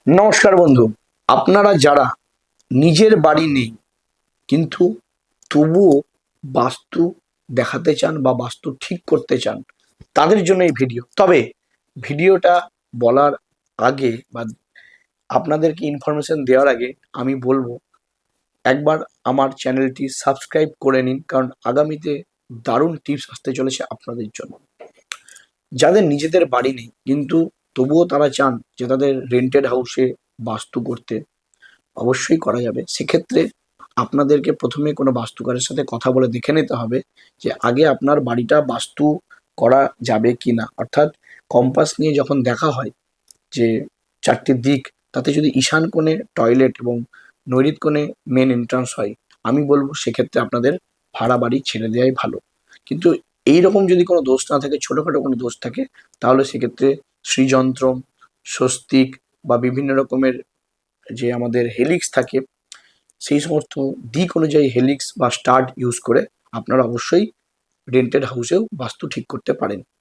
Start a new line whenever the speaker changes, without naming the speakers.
নমস্কার বন্ধু, আপনারা যারা নিজের বাড়ি নেই কিন্তু তবুও বাস্তু দেখাতে চান বা বাস্তু ঠিক করতে চান, তাদের জন্য এই ভিডিও। তবে ভিডিওটা বলার আগে বা আপনাদেরকে ইনফরমেশন দেওয়ার আগে আমি বলবো, একবার আমার চ্যানেলটি সাবস্ক্রাইব করে নিন, কারণ আগামীতে দারুণ টিপস আসতে চলেছে আপনাদের জন্য। যাদের নিজেদের বাড়ি নেই কিন্তু তবুও তারা চান যে তাদের রেন্টেড হাউসে বাস্তু করতে, অবশ্যই করা যাবে। সেক্ষেত্রে আপনাদেরকে প্রথমে কোনো বাস্তুকারের সাথে কথা বলে দেখে নিতে হবে যে আগে আপনার বাড়িটা বাস্তু করা যাবে কি না। অর্থাৎ কম্পাস নিয়ে যখন দেখা হয় যে চারটি দিক, তাতে যদি ঈশান কোণে টয়লেট এবং নৈঋত কোণে মেন এন্ট্রান্স হয়, আমি বলবো সেক্ষেত্রে আপনাদের ভাড়া বাড়ি ছেড়ে দেওয়াই ভালো। কিন্তু এইরকম যদি কোনো দোষ না থাকে, ছোটোখাটো কোনো দোষ থাকে, তাহলে সেক্ষেত্রে শ্রীযন্ত্রম, স্বস্তিক বা বিভিন্ন রকমের যে আমাদের হেলিক্স থাকে, সেই সমস্ত দিক অনুযায়ী হেলিক্স বা স্টাড ইউজ করে আপনারা অবশ্যই রেন্টেড হাউসেও বাস্তু ঠিক করতে পারেন।